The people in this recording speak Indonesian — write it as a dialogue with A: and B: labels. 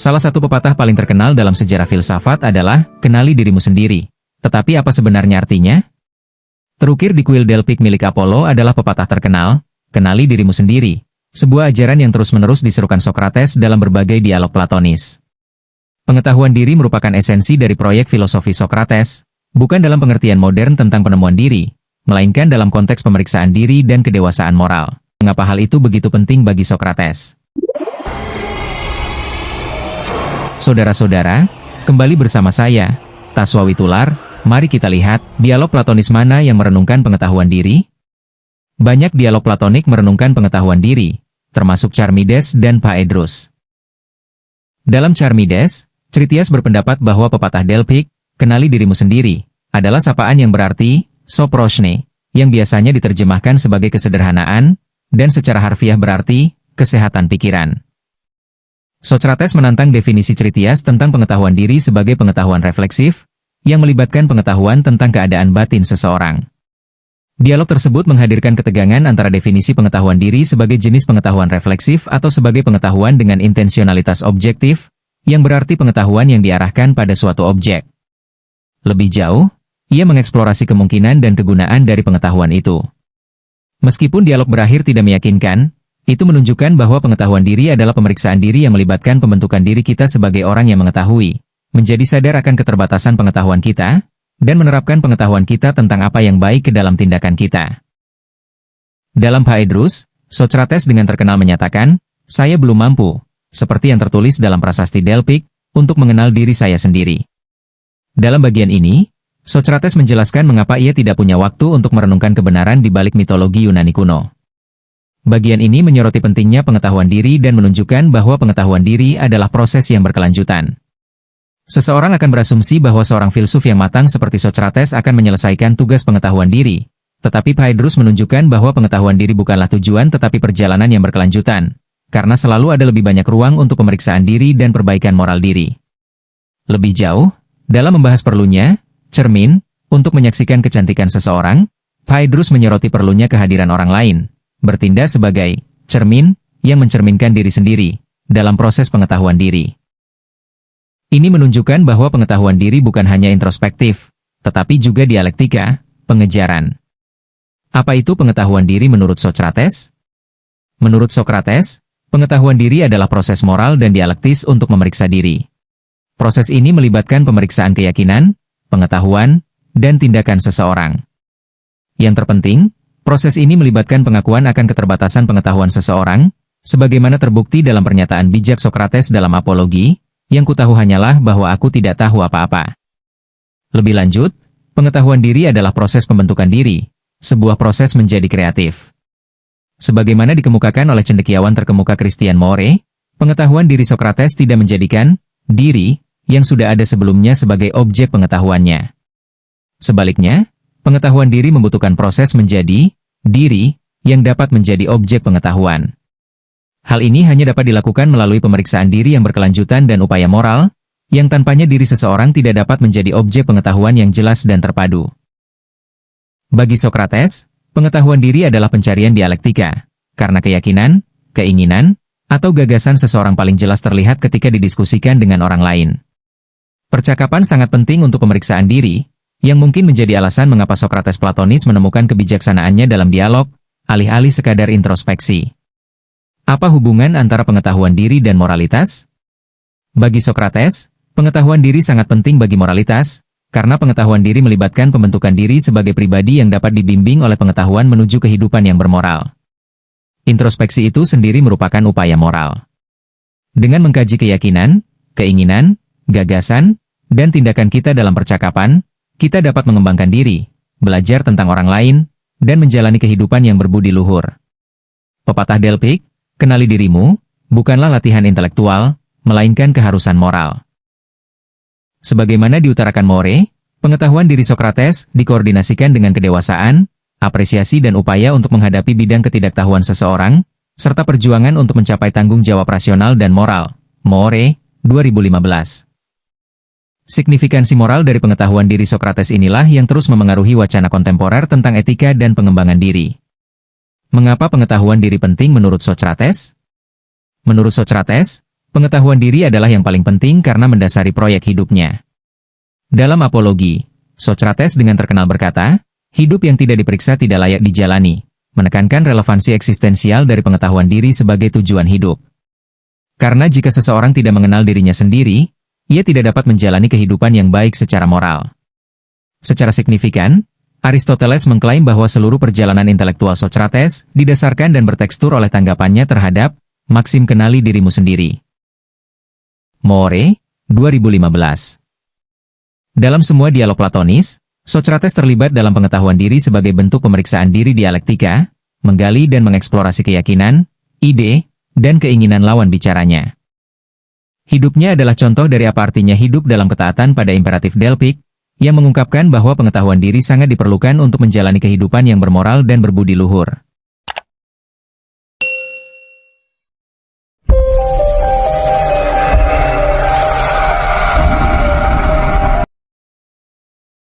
A: Salah satu pepatah paling terkenal dalam sejarah filsafat adalah, kenali dirimu sendiri. Tetapi apa sebenarnya artinya? Terukir di kuil Delphic milik Apollo adalah pepatah terkenal, kenali dirimu sendiri. Sebuah ajaran yang terus-menerus diserukan Socrates dalam berbagai dialog platonis. Pengetahuan diri merupakan esensi dari proyek filosofi Socrates, bukan dalam pengertian modern tentang penemuan diri, melainkan dalam konteks pemeriksaan diri dan kedewasaan moral. Mengapa hal itu begitu penting bagi Socrates? Saudara-saudara, kembali bersama saya, Taswawi Tular, mari kita lihat, dialog platonis mana yang merenungkan pengetahuan diri? Banyak dialog platonik merenungkan pengetahuan diri, termasuk Charmides dan Phaedrus. Dalam Charmides, Critias berpendapat bahwa pepatah Delphic, kenali dirimu sendiri, adalah sapaan yang berarti, soproshne, yang biasanya diterjemahkan sebagai kesederhanaan, dan secara harfiah berarti, kesehatan pikiran. Socrates menantang definisi Critias tentang pengetahuan diri sebagai pengetahuan refleksif, yang melibatkan pengetahuan tentang keadaan batin seseorang. Dialog tersebut menghadirkan ketegangan antara definisi pengetahuan diri sebagai jenis pengetahuan refleksif atau sebagai pengetahuan dengan intensionalitas objektif, yang berarti pengetahuan yang diarahkan pada suatu objek. Lebih jauh, ia mengeksplorasi kemungkinan dan kegunaan dari pengetahuan itu. Meskipun dialog berakhir tidak meyakinkan, itu menunjukkan bahwa pengetahuan diri adalah pemeriksaan diri yang melibatkan pembentukan diri kita sebagai orang yang mengetahui, menjadi sadar akan keterbatasan pengetahuan kita, dan menerapkan pengetahuan kita tentang apa yang baik ke dalam tindakan kita. Dalam Phaedrus, Socrates dengan terkenal menyatakan, saya belum mampu, seperti yang tertulis dalam prasasti Delphic, untuk mengenal diri saya sendiri. Dalam bagian ini, Socrates menjelaskan mengapa ia tidak punya waktu untuk merenungkan kebenaran di balik mitologi Yunani kuno. Bagian ini menyoroti pentingnya pengetahuan diri dan menunjukkan bahwa pengetahuan diri adalah proses yang berkelanjutan. Seseorang akan berasumsi bahwa seorang filsuf yang matang seperti Socrates akan menyelesaikan tugas pengetahuan diri, tetapi Phaedrus menunjukkan bahwa pengetahuan diri bukanlah tujuan tetapi perjalanan yang berkelanjutan, karena selalu ada lebih banyak ruang untuk pemeriksaan diri dan perbaikan moral diri. Lebih jauh, dalam membahas perlunya, cermin, untuk menyaksikan kecantikan seseorang, Phaedrus menyoroti perlunya kehadiran orang lain, bertindak sebagai cermin yang mencerminkan diri sendiri dalam proses pengetahuan diri. Ini menunjukkan bahwa pengetahuan diri bukan hanya introspektif, tetapi juga dialektika, pengejaran. Apa itu pengetahuan diri menurut Socrates? Menurut Socrates, pengetahuan diri adalah proses moral dan dialektis untuk memeriksa diri. Proses ini melibatkan pemeriksaan keyakinan, pengetahuan, dan tindakan seseorang. Yang terpenting, proses ini melibatkan pengakuan akan keterbatasan pengetahuan seseorang, sebagaimana terbukti dalam pernyataan bijak Socrates dalam Apologi, yang kutahu hanyalah bahwa aku tidak tahu apa-apa. Lebih lanjut, pengetahuan diri adalah proses pembentukan diri, sebuah proses menjadi kreatif. Sebagaimana dikemukakan oleh cendekiawan terkemuka Christian Moore, pengetahuan diri Socrates tidak menjadikan diri yang sudah ada sebelumnya sebagai objek pengetahuannya. Sebaliknya, pengetahuan diri membutuhkan proses menjadi diri yang dapat menjadi objek pengetahuan. Hal ini hanya dapat dilakukan melalui pemeriksaan diri yang berkelanjutan dan upaya moral, yang tanpanya diri seseorang tidak dapat menjadi objek pengetahuan yang jelas dan terpadu. Bagi Socrates, pengetahuan diri adalah pencarian dialektika, karena keyakinan, keinginan, atau gagasan seseorang paling jelas terlihat ketika didiskusikan dengan orang lain. Percakapan sangat penting untuk pemeriksaan diri, yang mungkin menjadi alasan mengapa Socrates platonis menemukan kebijaksanaannya dalam dialog, alih-alih sekadar introspeksi. Apa hubungan antara pengetahuan diri dan moralitas? Bagi Socrates, pengetahuan diri sangat penting bagi moralitas, karena pengetahuan diri melibatkan pembentukan diri sebagai pribadi yang dapat dibimbing oleh pengetahuan menuju kehidupan yang bermoral. Introspeksi itu sendiri merupakan upaya moral. Dengan mengkaji keyakinan, keinginan, gagasan, dan tindakan kita dalam percakapan, kita dapat mengembangkan diri, belajar tentang orang lain, dan menjalani kehidupan yang berbudi luhur. Pepatah Delphic, kenali dirimu, bukanlah latihan intelektual, melainkan keharusan moral. Sebagaimana diutarakan Moore, pengetahuan diri Socrates dikoordinasikan dengan kedewasaan, apresiasi dan upaya untuk menghadapi bidang ketidaktahuan seseorang, serta perjuangan untuk mencapai tanggung jawab rasional dan moral. Moore, 2015. Signifikansi moral dari pengetahuan diri Socrates inilah yang terus memengaruhi wacana kontemporer tentang etika dan pengembangan diri. Mengapa pengetahuan diri penting menurut Socrates? Menurut Socrates, Pengetahuan diri adalah yang paling penting karena mendasari proyek hidupnya. Dalam Apologi, Socrates dengan terkenal berkata, hidup yang tidak diperiksa tidak layak dijalani, menekankan relevansi eksistensial dari pengetahuan diri sebagai tujuan hidup. Karena jika seseorang tidak mengenal dirinya sendiri, ia tidak dapat menjalani kehidupan yang baik secara moral. Secara signifikan, Aristoteles mengklaim bahwa seluruh perjalanan intelektual Socrates didasarkan dan bertekstur oleh tanggapannya terhadap maksim kenali dirimu sendiri. Moore, 2015. Dalam semua dialog platonis, Socrates terlibat dalam pengetahuan diri sebagai bentuk pemeriksaan diri dialektika, menggali dan mengeksplorasi keyakinan, ide, dan keinginan lawan bicaranya. Hidupnya adalah contoh dari apa artinya hidup dalam ketaatan pada imperatif Delphic, yang mengungkapkan bahwa pengetahuan diri sangat diperlukan untuk menjalani kehidupan yang bermoral dan berbudi luhur.